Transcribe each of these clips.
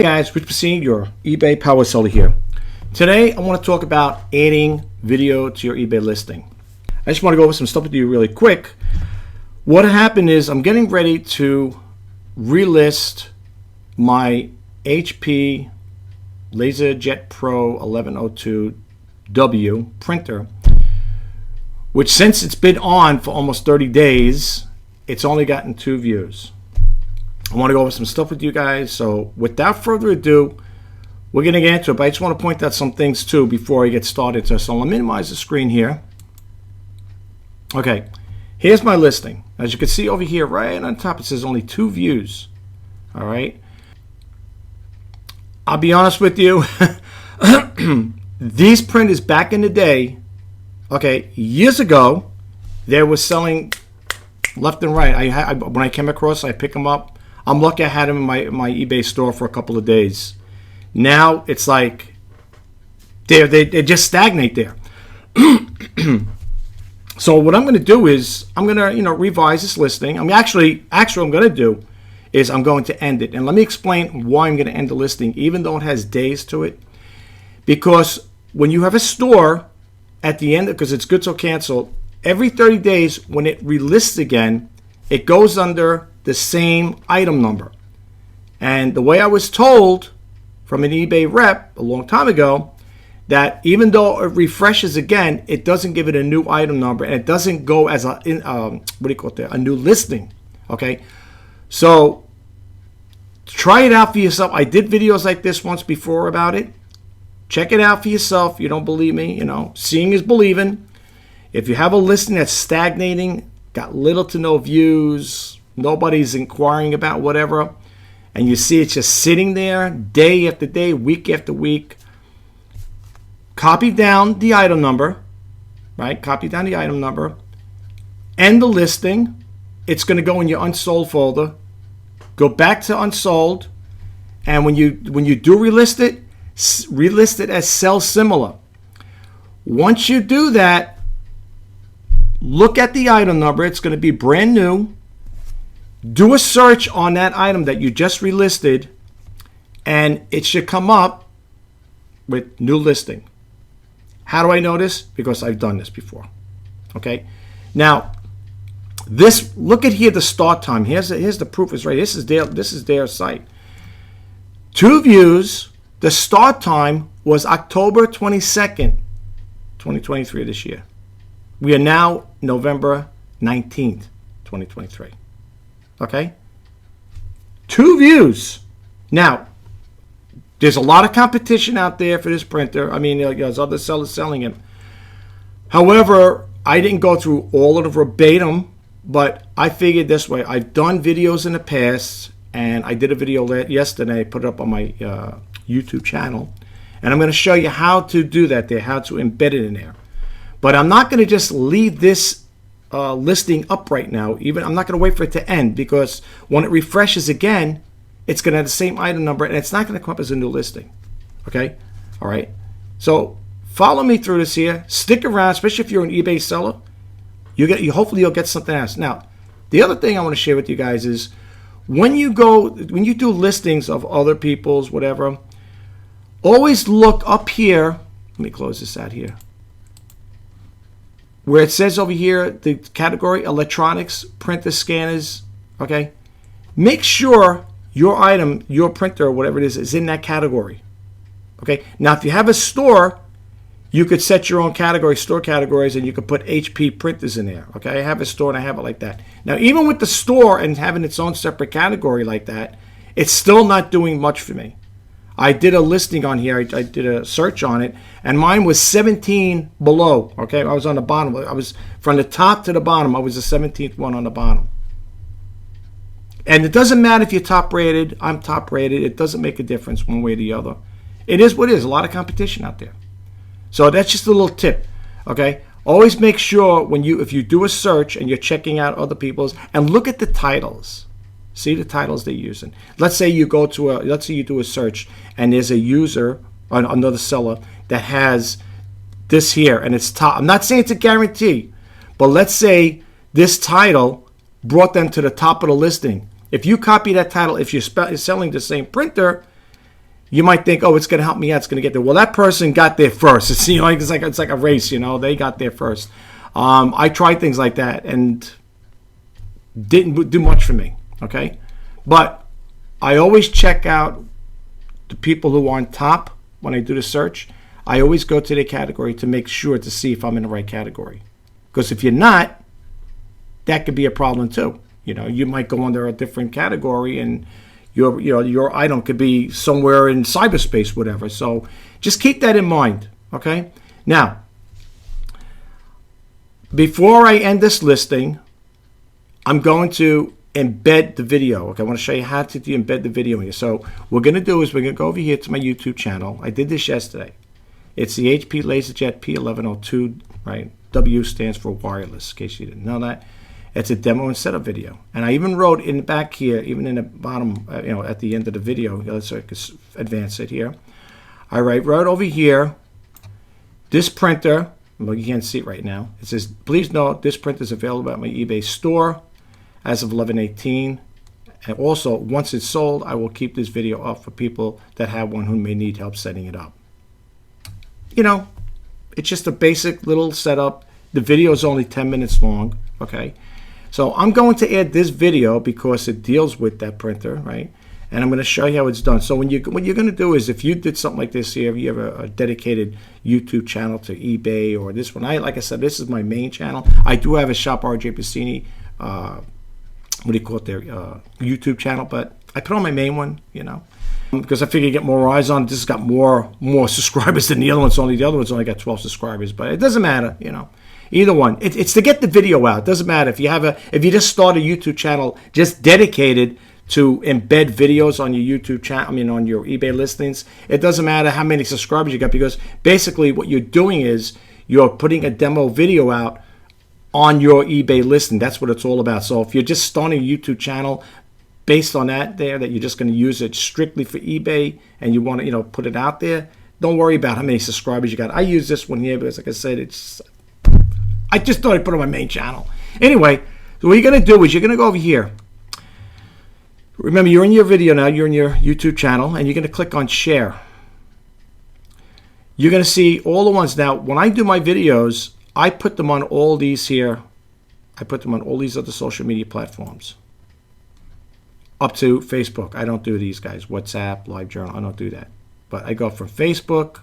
Hey guys, Rich Pasini, your eBay power seller here. Today I want to talk about adding video to your eBay listing. I just want to go over some stuff with you really quick. What happened is I'm getting ready to relist my HP LaserJet Pro 1102W printer, which since it's been on for almost 30 days, it's only gotten 2 views. I want to go over some stuff with you guys. So without further ado, we're going to get into it. But I just want to point out some things too before I get started. So I'll minimize the screen here. Okay, here's my listing. As you can see over here, right on top, it says only 2 views. All right. I'll be honest with you. These printers back in the day, okay, years ago, they were selling left and right. When I came across, I pick them up. I'm lucky I had them in my eBay store for a couple of days. Now it's like they just stagnate there. So what I'm going to do is I'm going to revise this listing. I mean actually what I'm going to do is I'm going to end it. And let me explain why I'm going to end the listing, even though it has days to it. Because when you have a store at the end, because it's good till cancel, every 30 days when it relists again, it goes under the same item number. And the way I was told from an eBay rep a long time ago, that even though it refreshes again, it doesn't give it a new item number, and it doesn't go as a new listing. Okay, so try it out for yourself. I did videos like this once before about it. Check it out for yourself. You don't believe me, seeing is believing. If you have a listing that's stagnating, got little to no views, nobody's inquiring about whatever, and you see it's just sitting there day after day, week after week, copy down the item number, right? Copy down the item number, end the listing. It's going to go in your unsold folder. Go back to unsold, and when you do relist it as sell similar. Once you do that, look at the item number. It's going to be brand new. Do a search on that item that you just relisted, and it should come up with new listing. How do I know this? Because I've done this before. Okay. Now, look at here the start time. Here's the proof is right. This is their site. 2 views. The start time was October 22nd, 2023 this year. We are now November 19th, 2023. Okay? 2 views. Now, there's a lot of competition out there for this printer. I mean, there's other sellers selling it. However, I didn't go through all of the verbatim, but I figured this way. I've done videos in the past, and I did a video yesterday, put it up on my YouTube channel, and I'm going to show you how to do that there, how to embed it in there. But I'm not going to just leave this listing up right now. I'm not going to wait for it to end, because when it refreshes again, it's going to have the same item number, and it's not going to come up as a new listing. Okay? All right. So follow me through this here. Stick around, especially if you're an eBay seller. Hopefully you'll get something else. Now, the other thing I want to share with you guys is when you do listings of other people's whatever, always look up here. Let me close this out here. Where it says over here, the category electronics, printer, scanners, okay? Make sure your item, your printer, whatever it is in that category, okay? Now, if you have a store, you could set your own store categories, and you could put HP printers in there, okay? I have a store, and I have it like that. Now, even with the store and having its own separate category like that, it's still not doing much for me. I did a listing on here. I did a search on it, and mine was 17 below. Okay, I was on the bottom. I was from the top to the bottom. I was the 17th one on the bottom. And it doesn't matter if you're top rated. I'm top rated. It doesn't make a difference one way or the other. It is what it is. A lot of competition out there. So that's just a little tip. Okay, always make sure if you do a search and you're checking out other people's, and look at the titles. See the titles they're using. Let's say you do a search, and there's a user, another seller, that has this here, and it's top. I'm not saying it's a guarantee, but let's say this title brought them to the top of the listing. If you copy that title, if you're selling the same printer, you might think, oh, it's going to help me out. It's going to get there. Well, that person got there first. It's, you know, it's like a race. You know, they got there first. I tried things like that and didn't do much for me. Okay, but I always check out the people who are on top when I do the search. I always go to their category to make sure to see if I'm in the right category. Because if you're not, that could be a problem too. You know, you might go under a different category and your item could be somewhere in cyberspace, whatever. So just keep that in mind, okay? Now, before I end this listing, I'm going to embed the video. Okay, I want to show you how to embed the video here. So what we're going to do is we're going to go over here to my YouTube channel. I did this yesterday. It's the HP LaserJet P1102, right? W stands for wireless, in case you didn't know that. It's a demo and setup video. And I even wrote in the back here, even in the bottom, at the end of the video, let's advance it here. I wrote over here, this printer, well, you can't see it right now. It says, please note, this printer is available at my eBay store as of 11/18. And also, once it's sold, I will keep this video up for people that have one who may need help setting it up. You know, it's just a basic little setup. The video is only 10 minutes long, okay? So I'm going to add this video because it deals with that printer, right? And I'm going to show you how it's done. So what you're going to do is, if you did something like this here, if you have a dedicated YouTube channel to eBay or this one, like I said, this is my main channel. I do have a Shop RJ Pasini, what do you call it there, YouTube channel, but I put on my main one, you know, because I figure you get more eyes on it. This has got more subscribers than the other one's. Only the other one's only got 12 subscribers, but it doesn't matter, you know. Either one, it's to get the video out. It doesn't matter if you just start a YouTube channel just dedicated to embed videos on your YouTube channel. I mean, on your eBay listings. It doesn't matter how many subscribers you got, because basically what you're doing is you're putting a demo video out on your eBay listing. That's what it's all about. So if you're just starting a YouTube channel based on that you're just going to use it strictly for eBay and you want to, put it out there, don't worry about how many subscribers you got. I use this one here because, like I said, I just thought I'd put it on my main channel. Anyway, so what you're going to do is you're going to go over here. Remember, you're in your video now. You're in your YouTube channel, and you're going to click on share. You're going to see all the ones. Now, when I do my videos, I put them on all these here. I put them on all these other social media platforms. Up to Facebook. I don't do these guys. WhatsApp, LiveJournal. I don't do that. But I go from Facebook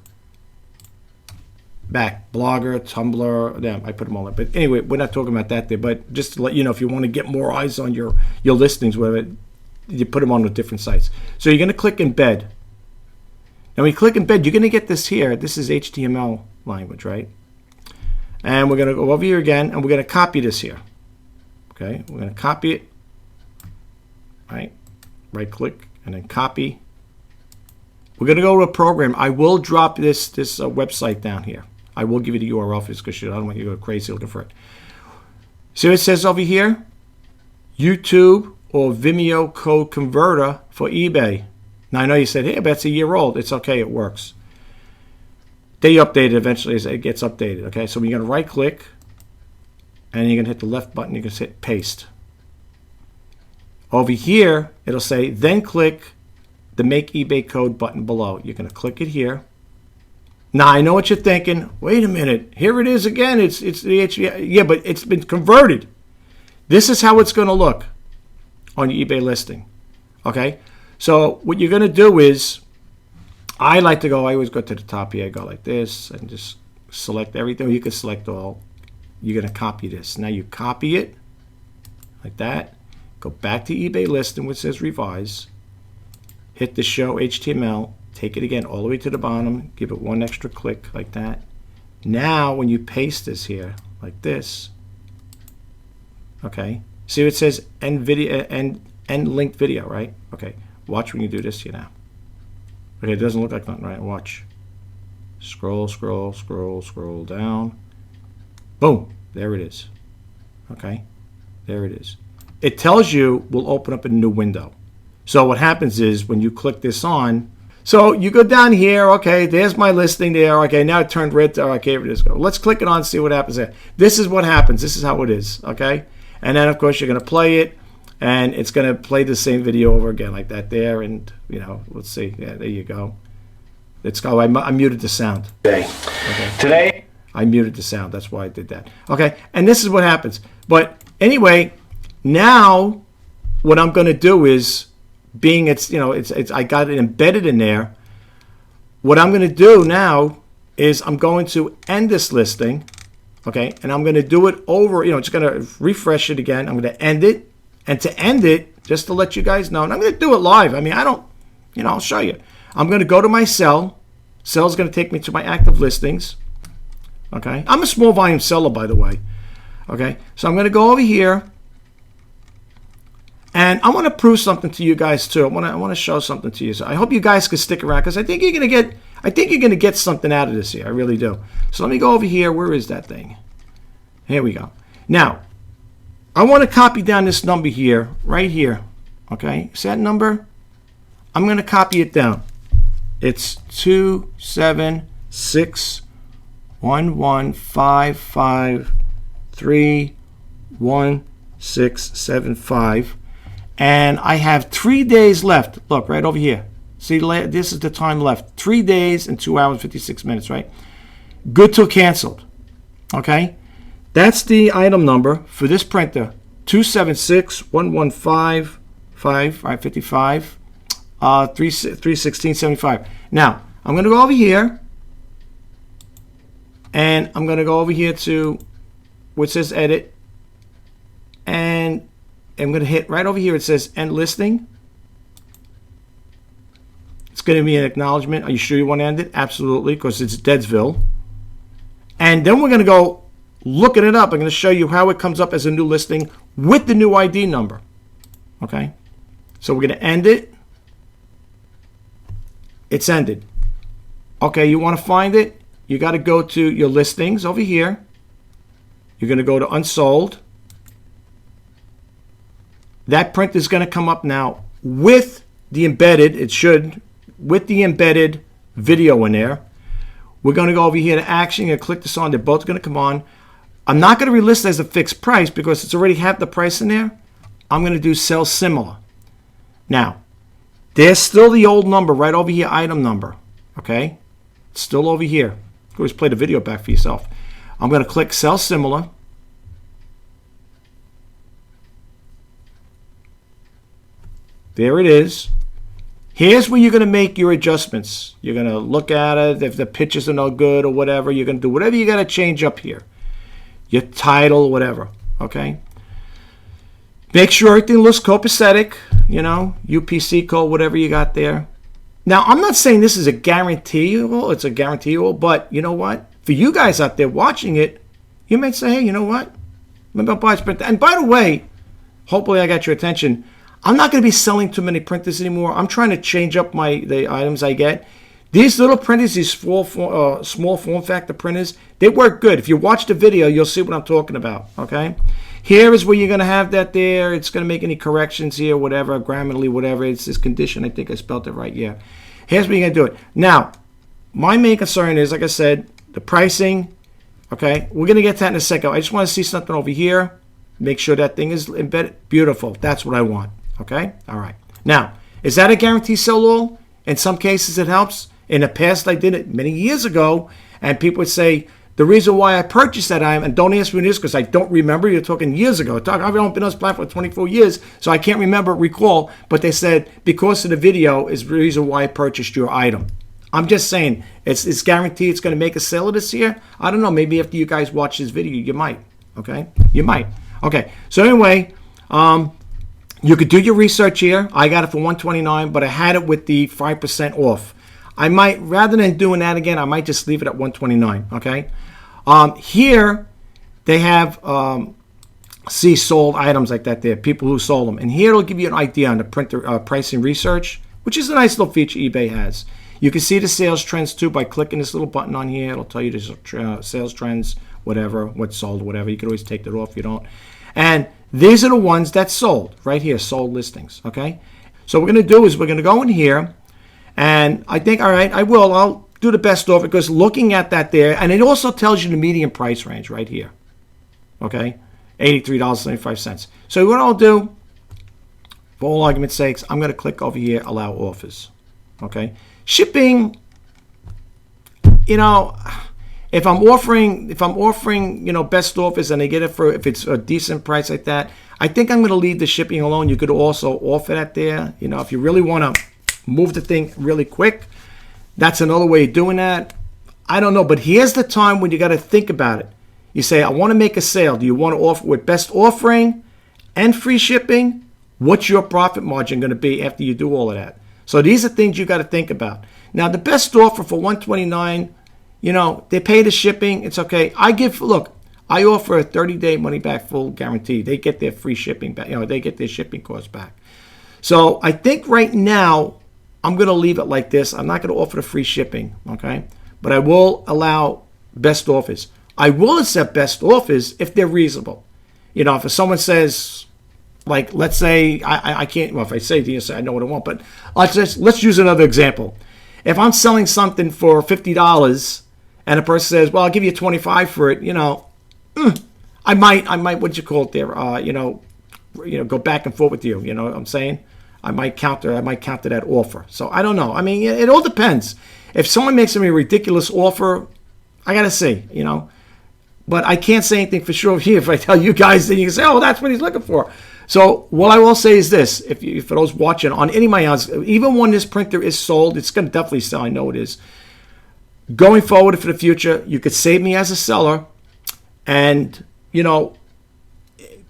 back, Blogger, Tumblr, I put them all in. But anyway, we're not talking about that there. But just to let you know, if you want to get more eyes on your listings, whatever, you put them on the different sites. So you're going to click embed. Now when you click embed, you're going to get this here. This is HTML language, right? And we're going to go over here again, and we're going to copy this here. Okay, we're going to copy it. Right click and then copy. We're going to go to a program. I will drop this website down here. I will give you the URL because I don't want you to go crazy looking for it. See what it says over here? YouTube or Vimeo code converter for eBay. Now I know you said, hey, but it's a year old. It's okay, it works. They update it eventually as it gets updated. Okay, so you're going to right click and you're going to hit the left button. You're going to hit paste. Over here, it'll say, then click the Make eBay Code button below. You're going to click it here. Now, I know what you're thinking. Wait a minute. Here it is again. It's the HTML. Yeah, but it's been converted. This is how it's going to look on your eBay listing. Okay? So what you're going to do is, I always go to the top here. I go like this and just select everything. You can select all. You're going to copy this. Now you copy it like that. Go back to eBay listing, which says revise. Hit the show HTML. Take it again all the way to the bottom. Give it one extra click like that. Now, when you paste this here like this, okay. See what it says end video and linked video, right? Okay. Watch when you do this here now. Okay, it doesn't look like nothing, right? Watch. Scroll, scroll, scroll, scroll down. Boom. There it is. Okay. There it is. It tells you we'll open up a new window. So what happens is when you click this on, so you go down here, okay, there's my listing there, okay, now it turned red, okay, here it is. Let's click it on and see what happens there. This is what happens, this is how it is, okay? And then of course you're gonna play it, and it's gonna play the same video over again like that there, and let's see, yeah, there you go. Let's go. I muted the sound. Okay. Today, I muted the sound. That's why I did that. Okay. And this is what happens. But anyway, now what I'm going to do is, being it's I got it embedded in there. What I'm going to do now is I'm going to end this listing. Okay. And I'm going to do it over, just going to refresh it again. I'm going to end it. And to end it, just to let you guys know, and I'm going to do it live. I mean, I don't, I'll show you. I'm going to go to my cell. Cell is going to take me to my active listings. Okay. I'm a small volume seller, by the way. Okay. So I'm going to go over here. And I want to prove something to you guys too. I want to show something to you. So I hope you guys can stick around, because I think you're going to get something out of this here. I really do. So let me go over here. Where is that thing? Here we go. Now, I want to copy down this number here, right here. Okay, see that number? I'm going to copy it down. It's 2761155311675, and I have 3 days left. Look right over here. See, this is the time left. 3 days and 2 hours 56 minutes. Right? Good till canceled. Okay. That's the item number for this printer, 2761155 31675. Now, I'm going to go over here, and I'm going to go over here to where it says edit, and I'm going to hit right over here. It says end listing. It's going to be an acknowledgement. Are you sure you want to end it? Absolutely, because it's Deadsville. And then we're going to go looking it up. I'm going to show you how it comes up as a new listing with the new ID number. Okay. So we're going to end it. It's ended. Okay. You want to find it? You got to go to your listings over here. You're going to go to unsold. That print is going to come up now with the embedded. It should, with the embedded video in there. We're going to go over here to action and click this on. They're both going to come on. I'm not going to relist as a fixed price because it's already have the price in there. I'm going to do sell similar. Now, there's still the old number right over here, item number. Okay? It's still over here. You can always play the video back for yourself. I'm going to click sell similar. There it is. Here's where you're going to make your adjustments. You're going to look at it. If the pictures are no good or whatever, you're going to do whatever you got to change up here. Your title, whatever. Okay? Make sure everything looks copacetic. UPC code, whatever you got there. Now, I'm not saying this is a guaranteeable. It's a guaranteeable. But you know what? For you guys out there watching it, you might say, hey, you know what? Maybe I'll buy a printer. And by the way, hopefully I got your attention. I'm not going to be selling too many printers anymore. I'm trying to change up the items I get. These little printers, these small form factor printers, they work good. If you watch the video, you'll see what I'm talking about. Okay, here is where you're going to have that there. It's going to make any corrections here, whatever, grammatically, whatever. It's this condition. I think I spelled it right. Yeah. Here's where you're going to do it. Now, my main concern is, like I said, the pricing. Okay, we're going to get to that in a second. I just want to see something over here. Make sure that thing is embedded. Beautiful. That's what I want. Okay. All right. Now, is that a guarantee sell all? In some cases, it helps. In the past, I did it many years ago, and people would say, the reason why I purchased that item, and don't ask me this because I don't remember, you're talking years ago. I've been on this platform for 24 years, so I can't recall, but they said, because of the video is the reason why I purchased your item. I'm just saying, it's guaranteed it's going to make a sale this year. I don't know, maybe after you guys watch this video, you might, okay? You might. Okay, so anyway, you could do your research here. I got it for $129, but I had it with the 5% off. I might, rather than doing that again, I might just leave it at $129. Okay. Here they have see sold items like that there, people who sold them. And here it'll give you an idea on the printer pricing research, which is a nice little feature eBay has. You can see the sales trends too by clicking this little button on here. It'll tell you the sales trends, whatever, what's sold, whatever. You can always take that off if you don't. And these are the ones that sold right here, sold listings. Okay. So what we're going to do is we're going to go in here. And I think, all right, I'll do the best offer because looking at that there, and it also tells you the median price range right here. Okay, $83.75. So what I'll do, for all argument's sakes, I'm going to click over here, allow offers. Okay, shipping, you know, if I'm offering, you know, best offers and they get it for, if it's a decent price like that, I think I'm going to leave the shipping alone. You could also offer that there. You know, if you really want to move the thing really quick, that's another way of doing that. I don't know, but here's the time when you got to think about it. You say, I want to make a sale. Do you want to offer with best offering and free shipping? What's your profit margin going to be after you do all of that? So these are things you got to think about. Now, the best offer for $129, you know, they pay the shipping. It's okay. I offer a 30-day money-back full guarantee. They get their free shipping back. You know, they get their shipping costs back. So I think right now I'm going to leave it like this. I'm not going to offer the free shipping, okay? But I will allow best offers. I will accept best offers if they're reasonable. You know, if someone says, like, let's say, I can't, well, if I say to you, I know what I want, but let's use another example. If I'm selling something for $50 and a person says, well, I'll give you $25 for it, you know, I might, what you call it there, you know, go back and forth with you. You know what I'm saying? I might counter that offer. So I don't know. I mean, it all depends. If someone makes me a ridiculous offer, I got to see, you know. But I can't say anything for sure here. If I tell you guys, then you can say, oh, that's what he's looking for. So what I will say is this. For those watching on any of my odds, even when this printer is sold, it's going to definitely sell. I know it is. Going forward for the future, you could save me as a seller. And, you know,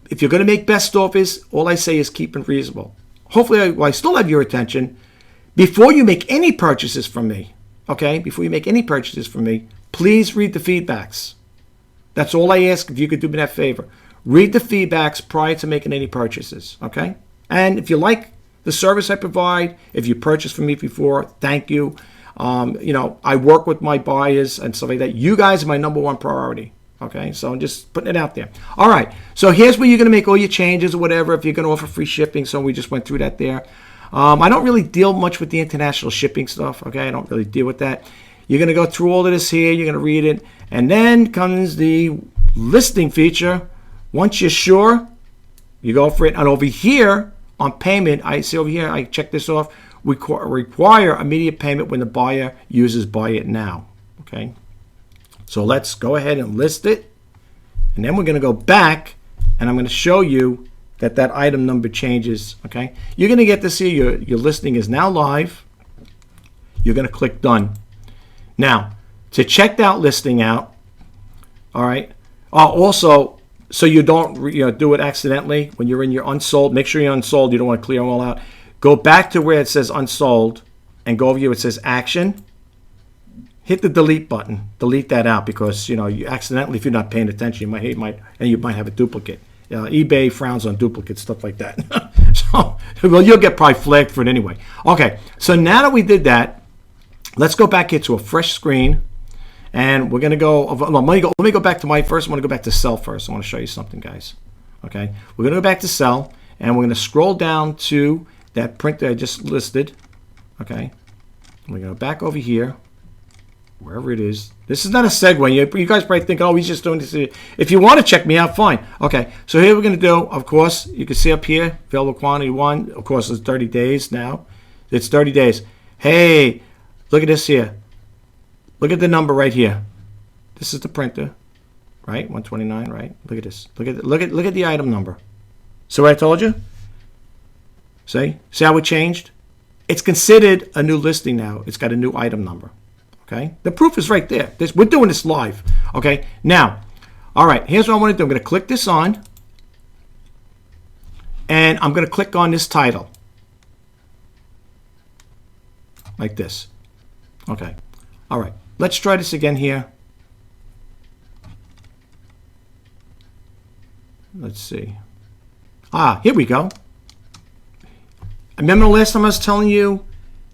if you're going to make best offers, all I say is keep it reasonable. Hopefully, I still have your attention. Before you make any purchases from me, okay, before you make any purchases from me, please read the feedbacks. That's all I ask, if you could do me that favor. Read the feedbacks prior to making any purchases, okay? And if you like the service I provide, if you purchased from me before, thank you. You know, I work with my buyers and stuff like that. You guys are my number one priority, okay? So I'm just putting it out there. All right, so here's where you're going to make all your changes or whatever, if you're going to offer free shipping. So we just went through that there. I don't really deal much with the international shipping stuff, okay? I don't really deal with that. You're going to go through all of this here. You're going to read it. And then comes the listing feature. Once you're sure, you go for it. And over here on payment, I see over here, I check this off. We require immediate payment when the buyer uses buy it now. Okay. So let's go ahead and list it. And then we're going to go back and I'm going to show you that item number changes. Okay. You're going to get to see your listing is now live. You're going to click done. Now, to check that listing out, all right, also, so you don't do it accidentally when you're in your unsold, make sure you're unsold. You don't want to clear them all out. Go back to where it says unsold and go over here. It says action. Hit the delete button. Delete that out because, you know, you accidentally, if you're not paying attention, you might have a duplicate. eBay frowns on duplicates, stuff like that. So, well, you'll get probably flagged for it anyway. Okay, so now that we did that, let's go back here to a fresh screen, and we're going to go, let me go back to I want to go back to sell first. I want to show you something, guys. Okay, we're going to go back to sell, and we're going to scroll down to that print that I just listed. Okay, we're going to go back over here, wherever it is. This is not a segue. You guys probably think, oh, he's just doing this. If you want to check me out, fine. Okay, so here we're going to do, of course, you can see up here, available quantity 1. Of course, it's 30 days now. It's 30 days. Hey, look at this here. Look at the number right here. This is the printer, right? 129, right? Look at this. Look at the item number. So what I told you? See how it changed? It's considered a new listing now. It's got a new item number. Okay? The proof is right there. We're doing this live. Okay? Now, all right, here's what I want to do. I'm going to click this on, and I'm going to click on this title. Like this. Okay. All right. Let's try this again here. Let's see. Here we go. Remember the last time I was telling you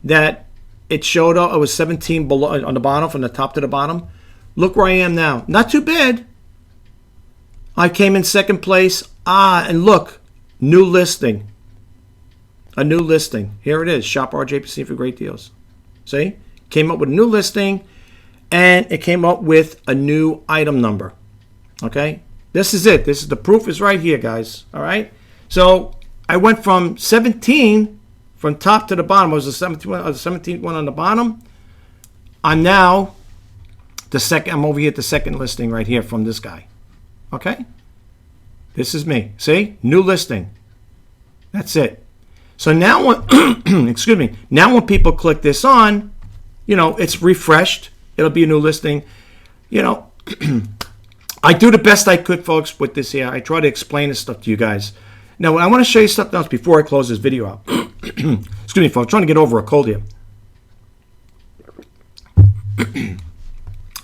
that it showed up, it was 17 below on the bottom, from the top to the bottom? Look where I am now. Not too bad. I came in second place. And look, new listing. A new listing. Here it is. Shop RJPasini for great deals. See? Came up with a new listing, and it came up with a new item number. Okay? This is it. This is the proof is right here, guys. All right? So I went from 17 from top to the bottom. I was the 17th one on the bottom. I'm now I'm over here at the second listing right here from this guy. Okay? This is me. See? New listing. That's it. So now when, excuse me, now when people click this on, you know, it's refreshed. It'll be a new listing. You know, I do the best I could, folks, with this here. I try to explain this stuff to you guys. Now, I want to show you something else before I close this video out. Excuse me, folks. I'm trying to get over a cold here.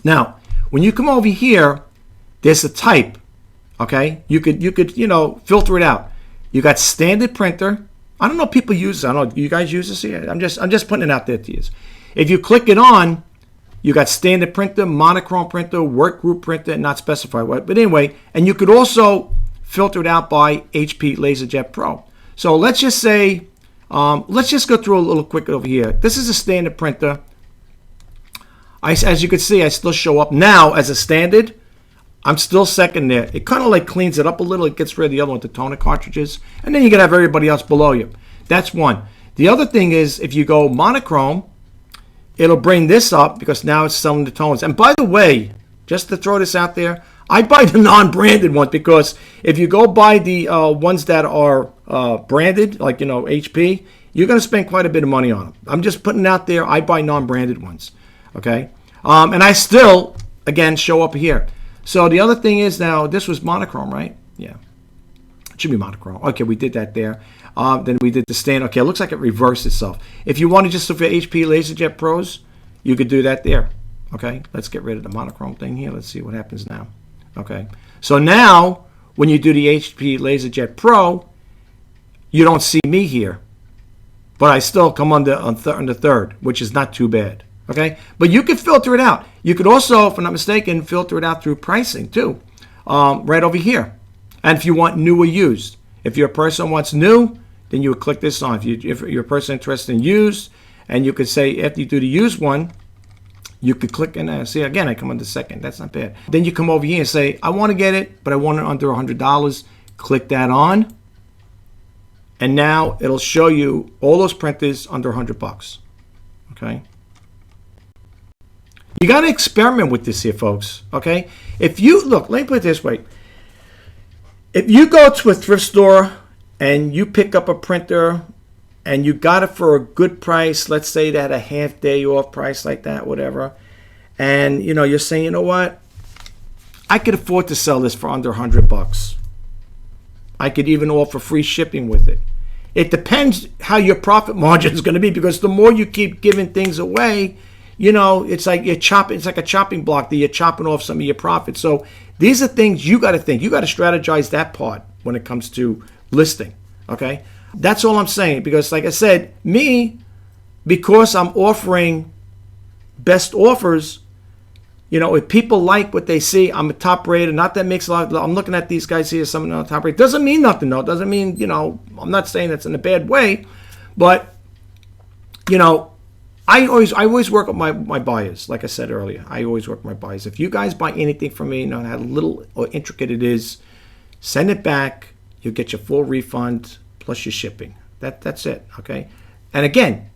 Now, when you come over here, there's a type. Okay, you could you know, filter it out. You got standard printer. I don't know if people use this. I don't know. You guys use this here? I'm just putting it out there to you. If you click it on, you got standard printer, monochrome printer, work group printer, not specified what. But anyway, and you could also filter it out by HP LaserJet Pro. So let's just say, let's just go through a little quick over here. This is a standard printer. As you can see, I still show up now as a standard. I'm still second there. It kind of like cleans it up a little. It gets rid of the other one, the toner cartridges. And then you can have everybody else below you. That's one. The other thing is, if you go monochrome, it'll bring this up because now it's selling the tones. And by the way, just to throw this out there, I buy the non-branded ones because if you go buy the ones that are branded, like, you know, HP, you're going to spend quite a bit of money on them. I'm just putting it out there. I buy non-branded ones. Okay? And I still, again, show up here. So the other thing is, now this was monochrome, right? Yeah, it should be monochrome. Okay, we did that there. Then we did the stand. Okay, it looks like it reversed itself. If you want to just look for HP LaserJet Pros, you could do that there. Okay, let's get rid of the monochrome thing here. Let's see what happens now. Okay, so now when you do the HP LaserJet Pro, you don't see me here, but I still come on the third, which is not too bad. Okay, but you could filter it out. You could also, if I'm not mistaken, filter it out through pricing too, right over here. And if you want new or used, if your person wants new, then you would click this on. If you're a person interested in used, and you could say after you do the used one, you could click and see again. I come on the second. That's not bad. Then you come over here and say, I want to get it, but I want it under $100. Click that on, and now it'll show you all those printers under $100. Okay. You got to experiment with this here, folks, okay? If you, look, let me put it this way. If you go to a thrift store and you pick up a printer and you got it for a good price, let's say that a half day off price like that, whatever, and, you know, you're saying, you know what? I could afford to sell this for under $100. I could even offer free shipping with it. It depends how your profit margin is going to be, because the more you keep giving things away, you know, it's like it's like a chopping block that you're chopping off some of your profits. So these are things you got to think. You got to strategize that part when it comes to listing. Okay, that's all I'm saying. Because, like I said, me, because I'm offering best offers, you know, if people like what they see, I'm a top rated. Not that makes a lot. I'm looking at these guys here, some of them top rated. Doesn't mean nothing though. Doesn't mean, you know, I'm not saying that's in a bad way, but you know. I always work with my buyers. Like I said earlier, I always work with my buyers. If you guys buy anything from me, no matter how little or intricate it is, send it back. You'll get your full refund plus your shipping. That's it, okay? And again,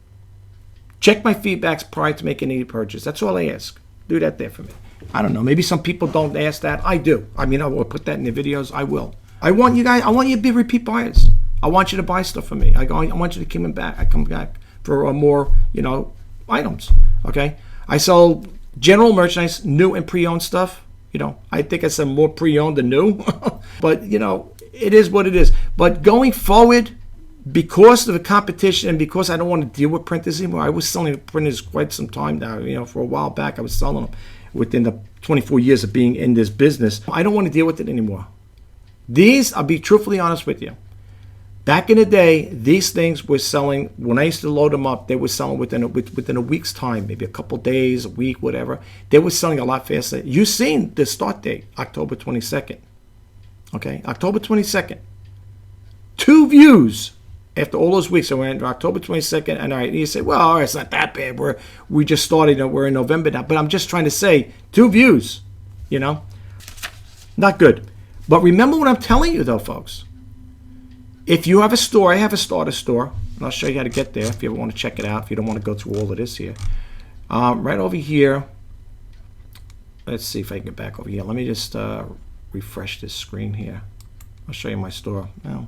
check my feedbacks prior to making any purchase. That's all I ask. Do that there for me. I don't know. Maybe some people don't ask that. I do. I mean, I will put that in the videos. I will. I want you to be repeat buyers. I want you to buy stuff from me. I want you to come back. I come back for more, you know, items. Okay, I sell general merchandise, new and pre-owned stuff. You know, I think I sell more pre-owned than new, but you know, it is what it is. But going forward, because of the competition and because I don't want to deal with printers anymore, I was selling printers quite some time now. You know, for a while back, I was selling them within the 24 years of being in this business. I don't want to deal with it anymore. These, I'll be truthfully honest with you. Back in the day, these things were selling, when I used to load them up, they were selling within a week's time, maybe a couple days, a week, whatever. They were selling a lot faster. You've seen the start date, October 22nd. Okay, October 22nd. 2 views after all those weeks. So we're in October 22nd, and all right, you say, well, all right, it's not that bad. We just started, we're in November now. But I'm just trying to say, 2 views, you know, not good. But remember what I'm telling you, though, folks. If you have a store, I have a starter store, and I'll show you how to get there if you ever want to check it out, if you don't want to go through all of this here. Right over here, let's see if I can get back over here. Let me just refresh this screen here. I'll show you my store now.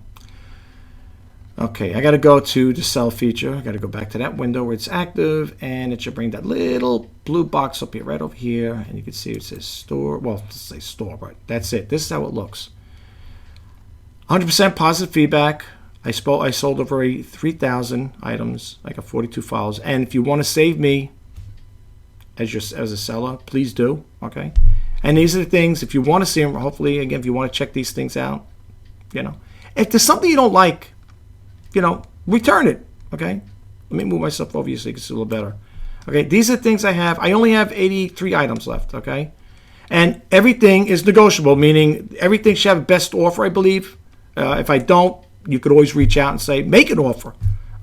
Okay, I got to go to the sell feature. I got to go back to that window where it's active, and it should bring that little blue box up here, right over here, and you can see it says store. Well, it says store, but that's it. This is how it looks. 100% positive feedback. I sold over 3,000 items. I got 42 files, and if you want to save me as a seller, please do. Okay, and these are the things. If you want to see them, hopefully, again, if you want to check these things out, if there's something you don't like, return it, okay? Let me move myself over here so you can see a little better. Okay, these are things I have. I only have 83 items left, okay? And everything is negotiable, meaning everything should have a best offer, I believe. If I don't, you could always reach out and say, make an offer,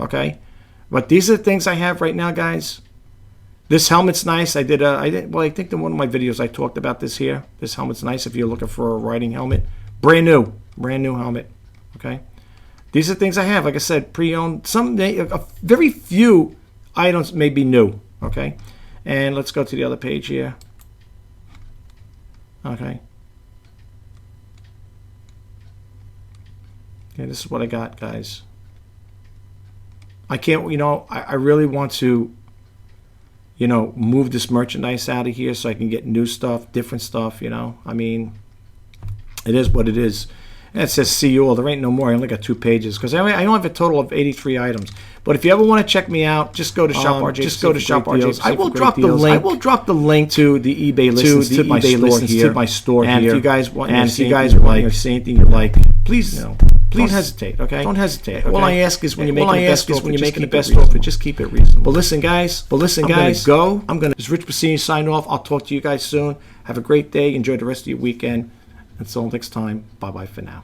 okay? But these are the things I have right now, guys. This helmet's nice. I think in one of my videos I talked about this here. This helmet's nice if you're looking for a riding helmet. Brand new helmet, okay? These are things I have. Like I said, pre-owned. Very few items may be new. Okay, and let's go to the other page here. Okay. Okay, this is what I got, guys. I can't. I really want to. Move this merchandise out of here so I can get new stuff, different stuff. I mean, it is what it is. And it says see you all. There ain't no more. I only got 2 pages because I only have a total of 83 items. But if you ever want to check me out, just go to Shop RJ. Just go to Shop RJ. I will drop the link. I will drop the link to the eBay listings to my store here. To my store here. And if you guys want, to see anything you like, please don't hesitate. Okay, don't hesitate. Okay? All I ask is when you're making the best offer, just keep it reasonable. But listen, guys. I'm gonna. This is Rich Pasini sign off. I'll talk to you guys soon. Have a great day. Enjoy the rest of your weekend. Until next time, bye-bye for now.